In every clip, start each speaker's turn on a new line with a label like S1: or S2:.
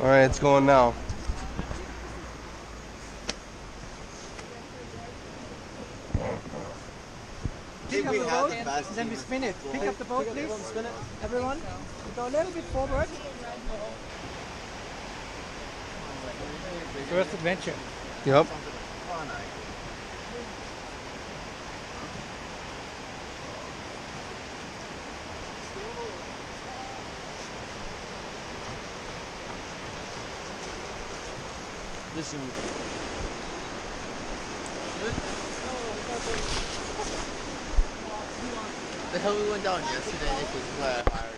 S1: All right, it's going now.
S2: Pick up the boat, then we spin it. Pick up the boat, please. Everyone, go a little bit forward. First adventure.
S1: Yep.
S3: Listen. The hell we went down yesterday, Nick was glad I hired.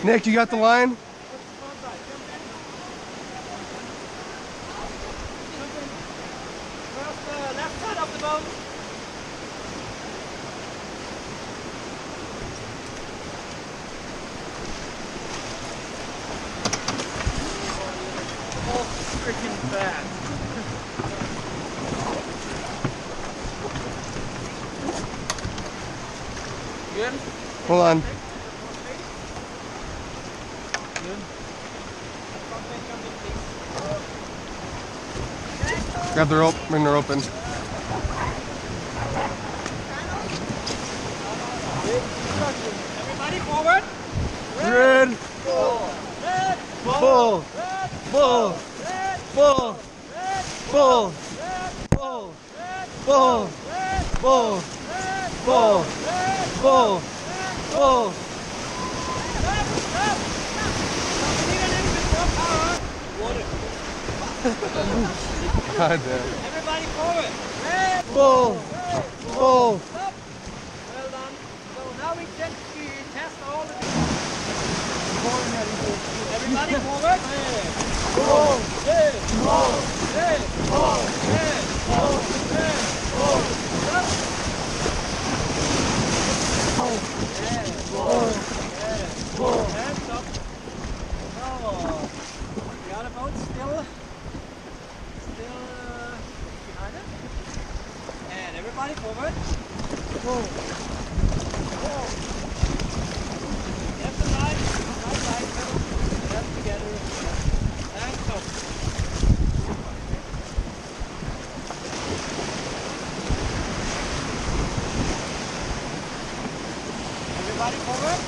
S1: Nick, you got the line?
S2: First, left side of the boat. Oh, freaking bad. Good?
S1: Hold on. Grab the rope, bring the rope in.
S2: Everybody forward.
S1: Red, bull, bull, bull, bull, bull, bull, bull, bull, bull, bull. God damn.
S2: Everybody forward.
S1: Bull, bull.
S2: Stop. Well done. So now we test all the. Everybody forward.
S1: Bull,
S2: Bull.
S1: bull, bull.
S2: Hands up. Oh. The other boat still behind it. And everybody forward. Left and right side, left together. And stop. Everybody forward.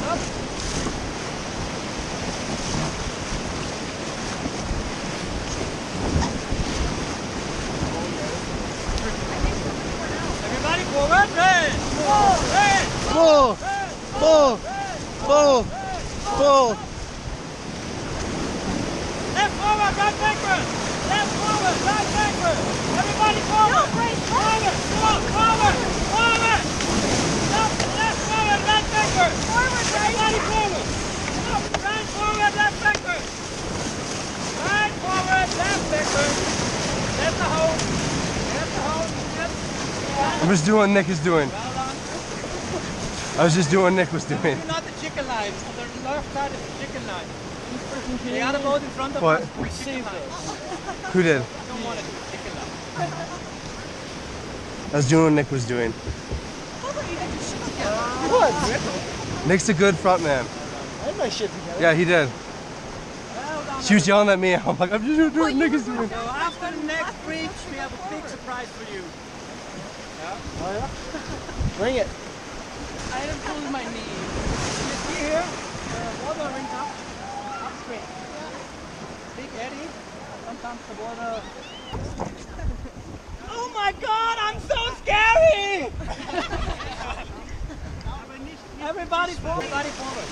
S2: Up. Everybody forward, red! Red!
S1: Bull, bull, bull, bull.
S2: Left forward, right backward! Left forward, right backward! Everybody forward! Forward! Come on, forward! Forward! Stop! Left forward, right backward! Forward, everybody forward! Stop! Right forward, left backward! Right forward, left backward! That's the hold! That's the hold! Yes.
S1: I'm just doing what Nick is doing.
S2: Well done.
S1: I was just doing what Nick was doing.
S2: Do not the chicken line. On the left side is the chicken line. The other boat in front of
S1: What?
S2: us is the chicken line.
S1: Who did?
S2: I don't want to do the chicken line.
S1: I was doing what Nick was doing.
S4: What?
S1: Nick's a good front man.
S4: I had my shit together.
S1: Yeah, he did.
S2: Well done.
S1: She was yelling at me. I'm like, I'm just doing what Nick is doing.
S2: So after the next breach, we have a big surprise for you.
S4: Oh yeah? Bring it.
S2: I have pulled my knee. You see here, water rings up upstream. Big eddy. Sometimes the water. Oh my God! I'm so scary. Everybody forward. Everybody forward.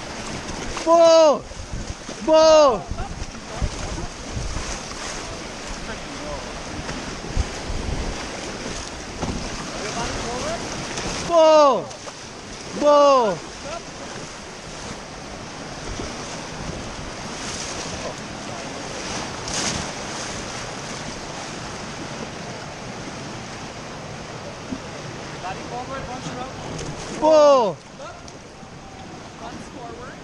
S1: Bull! Bull!
S2: Everybody forward.
S1: Bull! Bull!
S2: Everybody forward. One stroke.
S1: Bull!
S2: Once forward.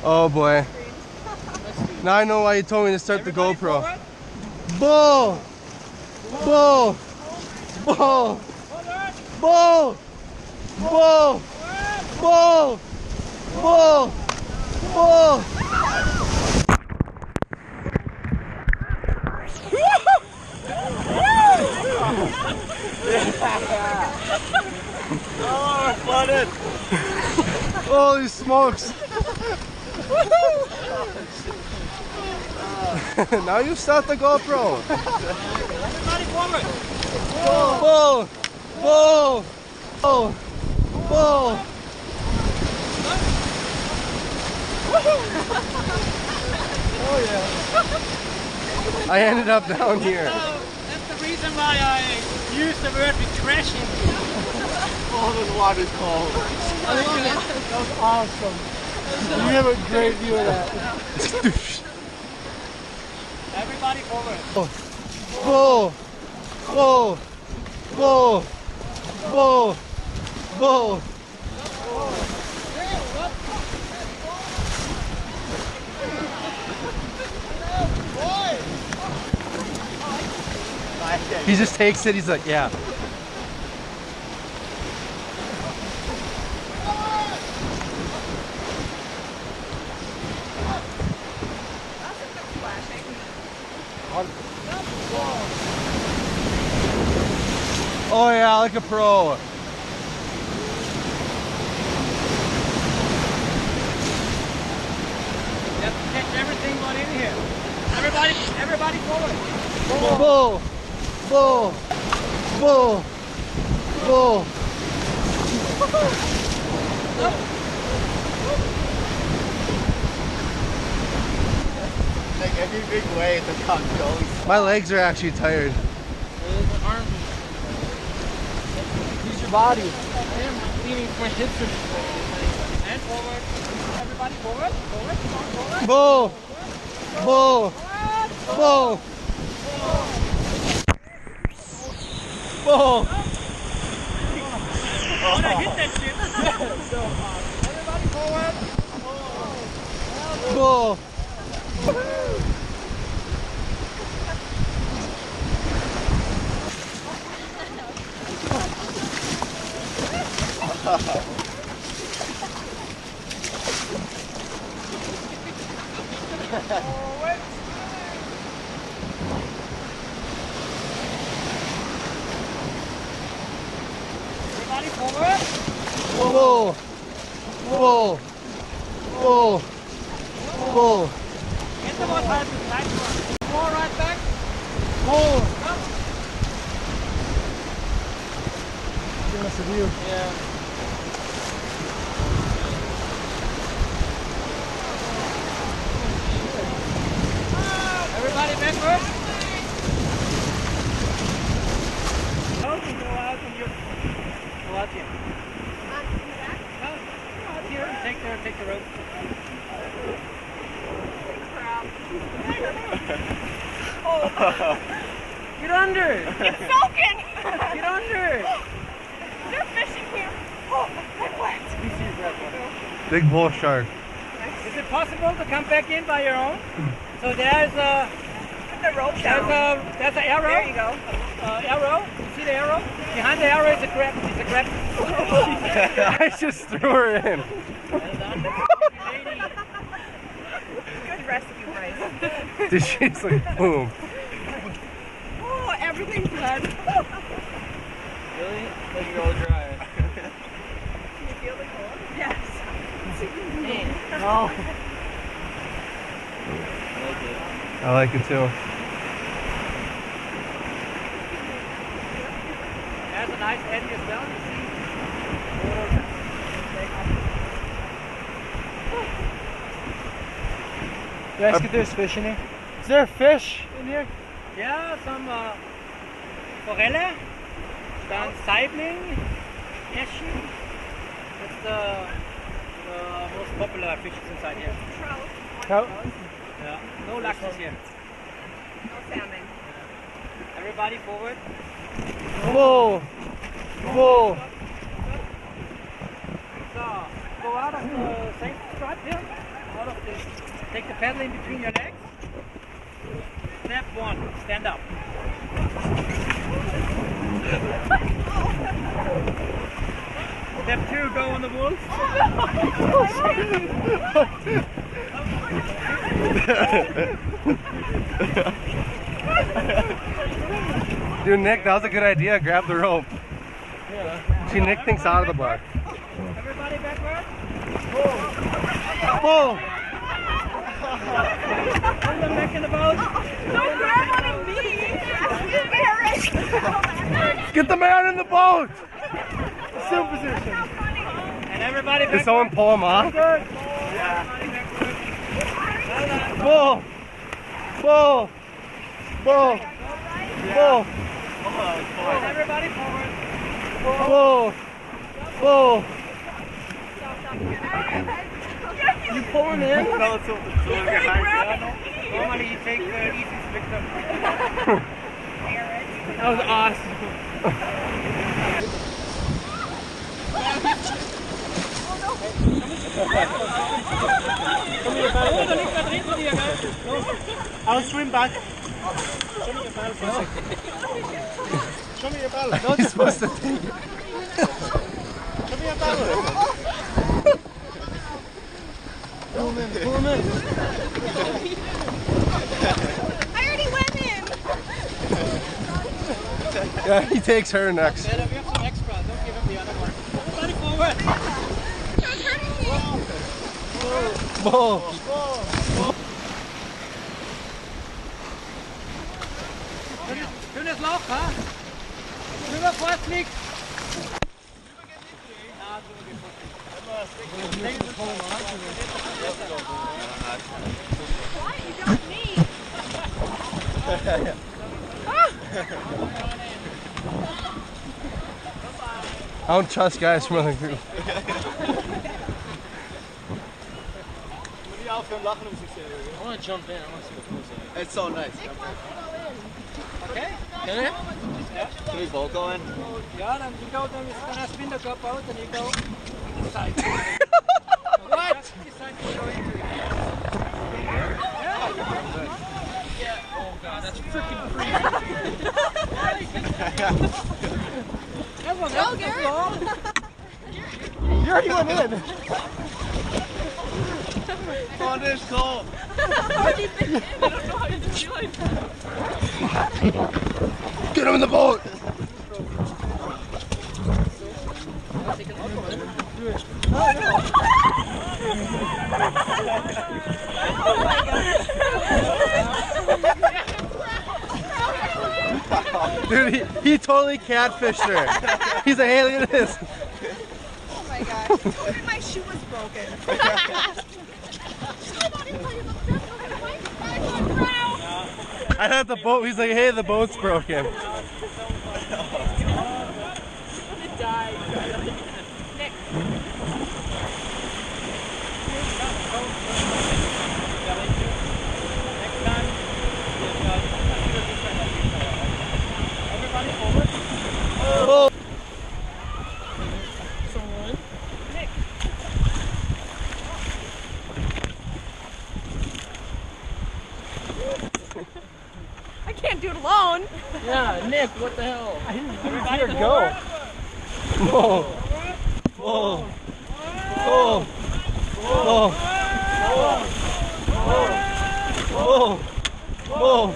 S1: Oh boy. Now I know why you told me to start the
S2: Everybody
S1: GoPro.
S2: forward.
S1: Bull! Bull! Bull!
S2: Forward.
S1: Bull! Bull!
S2: Forward.
S1: Bull! Bull! Bull!
S4: Oh, flooded.
S1: Holy smokes! Now you start the GoPro.
S2: Everybody forward.
S1: Bull! Bull! Bull! Bull! Oh yeah. I ended up down here.
S2: That's the reason why I used the word refreshing.
S3: Oh, the water's cold.
S4: That was awesome. You have a great view of that.
S2: Everybody forward.
S1: Bull! Bull! Bull! Bull! Bull! He just takes it, he's like, yeah. Oh yeah, like a pro.
S2: You have to catch everything but in here. Everybody forward.
S1: Bull! Bull! Bull! Bull!
S3: Like every big wave, the cock goes.
S1: My legs are actually tired.
S4: Use your body.
S2: I am leaning my hips and forward. Everybody forward. Forward. Forward.
S1: Bull! Bull! Bull! Bull!
S2: Oh, I hit that shit. So hard. Everybody forward.
S1: Bull!
S2: Forward. Everybody forward.
S1: Bull! Bull! Bull! Bull!
S2: Get the one back. More right back.
S1: Bull!
S2: Up.
S4: Give us a view.
S2: Yeah. Everybody backward. Go out and you go out here. No, go out here and take the rope. Get under.
S5: It's soaking!
S2: Get under.
S5: They're fishing here. Oh, I'm wet.
S1: Big bull shark.
S2: Is it possible to come back in by your own? So there's a
S5: Put the rope down.
S2: there's an arrow.
S5: There you go.
S2: Arrow. You see the arrow? Behind the arrow is a grab. It's a grab.
S1: I just threw her in.
S2: Well done. Lady.
S5: Good rescue, Bryce.
S1: Did she's like, boom.
S5: Oh, everything's bled.
S3: Really? Let it go dry.
S5: Can you feel the cold? Yes.
S2: Man.
S4: Oh.
S3: I like it.
S1: I like it too.
S4: Let's get this fish in here. Is there a fish in here?
S2: Yeah, some forelle, then Saibling, Hessian. That's the most popular fishes inside here.
S4: Trout.
S2: Yeah, no lactose here.
S5: No salmon.
S2: Everybody forward.
S4: Whoa! Whoa!
S2: So, go out of the safe spot here. Out of the, take the paddle in between your legs. Step 1, stand up. Step 2, go on the wolf.
S1: Dude, Nick, that was a good idea. Grab the rope. See, Nick thinks out of the bar.
S2: Everybody backward.
S1: Whoa!
S2: Hold them back in the boat.
S5: Don't grab on me! Eric!
S1: Get the man in the boat!
S4: Still position.
S2: And everybody backward.
S1: Did someone pull him off?
S2: Everybody backward.
S1: Whoa! Whoa! Whoa! Whoa!
S2: And everybody forward.
S1: Whoa! Whoa!
S4: You pulling in?
S2: Normally you take the easiest victim.
S4: That was awesome. I'll swim back. Show me your paddle.
S1: He's supposed to take it.
S4: Show me your paddle. Pull him in. Pull him in.
S5: I already went in!
S1: Yeah, he takes her next.
S2: We have some extra. Don't give him the other one. Everybody forward.
S5: Don't hurt me!
S1: Whoa!
S2: Schönes Loch, ha? Rüber, Vorflieg.
S5: What? You got me!
S1: I don't trust guys from other group.
S4: I want to jump in. I want to see what goes in.
S3: It's so nice.
S2: Okay?
S4: Can I?
S3: Can we both go in?
S2: Yeah, then you go, then we're gonna spin the cup out and you go this side. What? This side you go into it. Yeah. Oh god, that's freaking creepy. Everyone else is long.
S4: You already went in.
S3: Oh, this is cold.
S1: Get him in the boat! Dude, he totally catfished her. He's like, hey, look at this.
S5: Oh my gosh. My shoe was broken.
S1: I had the boat. He's like, hey, the boat's broken.
S2: Everybody forward.
S1: Oh.
S5: I can't do it alone.
S4: Yeah, Nick, what the hell?
S2: Everybody
S4: Here,
S2: forward.
S1: Whoa. Whoa. Whoa. Whoa. Whoa. Whoa. Whoa. Whoa.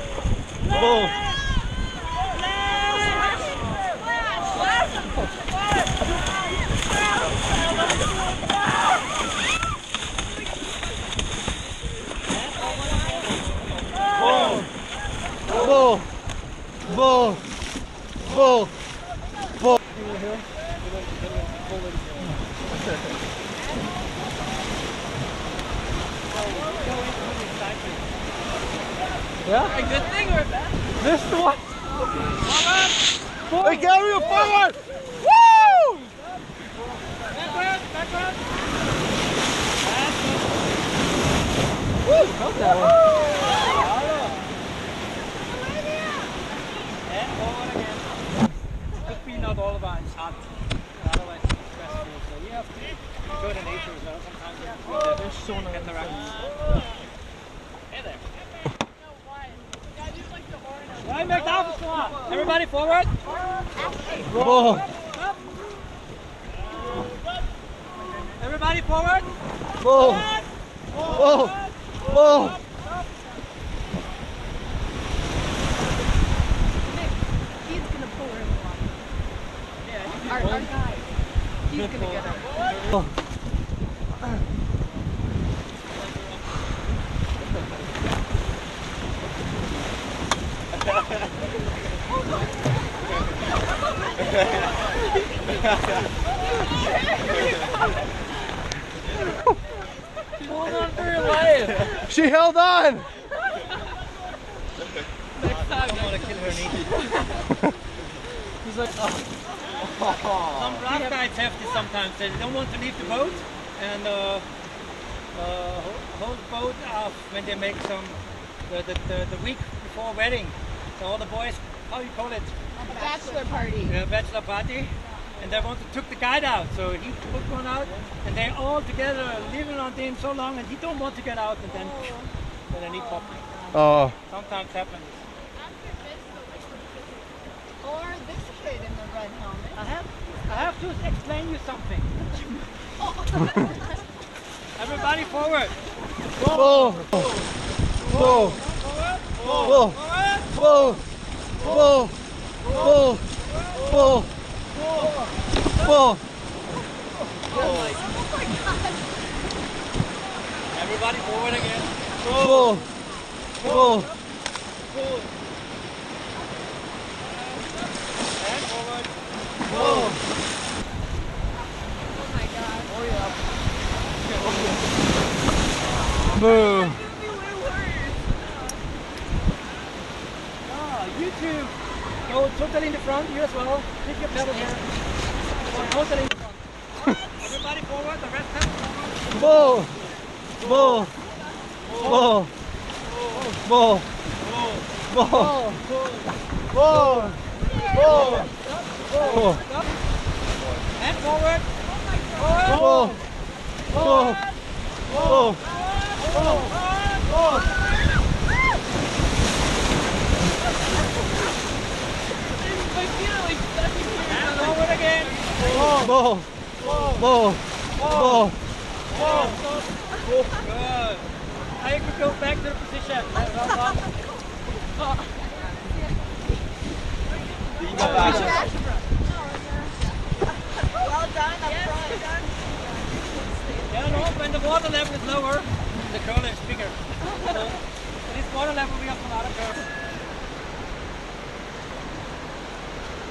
S1: Whoa. Whoa. Whoa.
S4: Yeah?
S3: A good thing or a bad thing?
S4: This one.
S1: Hey, Gabriel, forward! Woo!
S2: Backward, backward.
S4: Got that one.
S2: And forward again. Could be not all about it's hot. Otherwise it's stressful. So you have to go to nature as well. Sometimes you have to get the right. Hey there. Right back down for squat. Everybody forward.
S1: Whoa!
S2: Everybody forward.
S1: Whoa! Whoa! Whoa!
S5: He's gonna pull her in the water.
S2: Yeah,
S5: Our guy. He's gonna get her.
S1: Oh.
S3: Hold on for your life.
S1: She held on!
S3: Next time, I want to kill her knee.
S4: He's like,
S2: Some raft guides have this sometimes. They don't want to leave the boat and hold the boat off when they make the week before wedding. So all the boys, how you call it?
S5: A bachelor party.
S2: Yeah, bachelor party. And they want to took the guide out. So he took one out and they all together living on him so long and he don't want to get out and then he popped.
S1: Oh.
S2: Sometimes happens.
S5: Or this kid in the red helmet.
S2: I have to explain you something. Everybody forward.
S1: Whoa! Whoa! Whoa! Whoa! Whoa! Whoa! Whoa! Whoa!
S2: Everybody forward again.
S1: Whoa! Whoa!
S2: And forward.
S1: Whoa!
S5: Oh my god.
S1: Boo!
S2: You two go totally in the front, you as well. Take your pedal here. Go totally in the front. Everybody forward, the rest hand forward.
S1: Whoa! Whoa! Whoa! Whoa! Whoa! Whoa! Whoa! Whoa!
S2: Hand forward.
S1: Whoa! Whoa! Whoa! Whoa!
S2: Hand forward again.
S1: Whoa! Whoa! Whoa!
S2: Good. Now you can go back to the position. Well done.
S5: Well done up front.
S2: Yeah, no, when the water level is lower, the curl is bigger. So, at this water level, we have some other curve.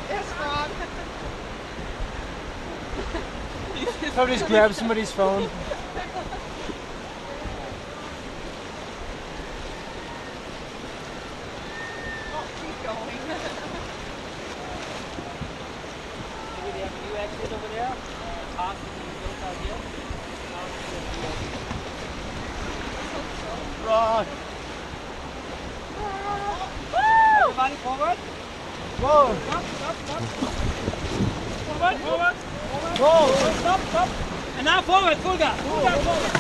S5: It's wrong.
S4: somebody just grabbed somebody's phone.
S5: Keep going.
S2: Maybe they have a new exit over there. Pass the goes out here.
S1: Rock!
S2: Everybody forward.
S1: Whoa!
S2: Stop, stop, stop. Forward, forward.
S1: Whoa!
S2: Stop, stop. And now forward, full gas. Full gas, forward.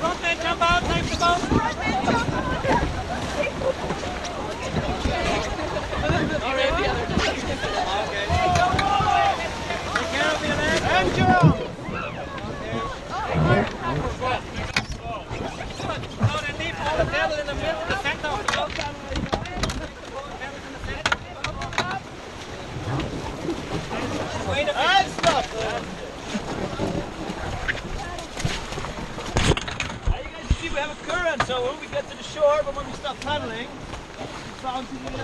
S2: Front man, jump out, take the boat. Okay. Take care of your legs.
S1: And jump!
S2: Now then leave all the pedal in the middle, in the center of the boat. Wait a minute.
S1: And stop!
S3: You guys see we have a current, so when we get to the shore, but when we stop paddling, it's bouncing in the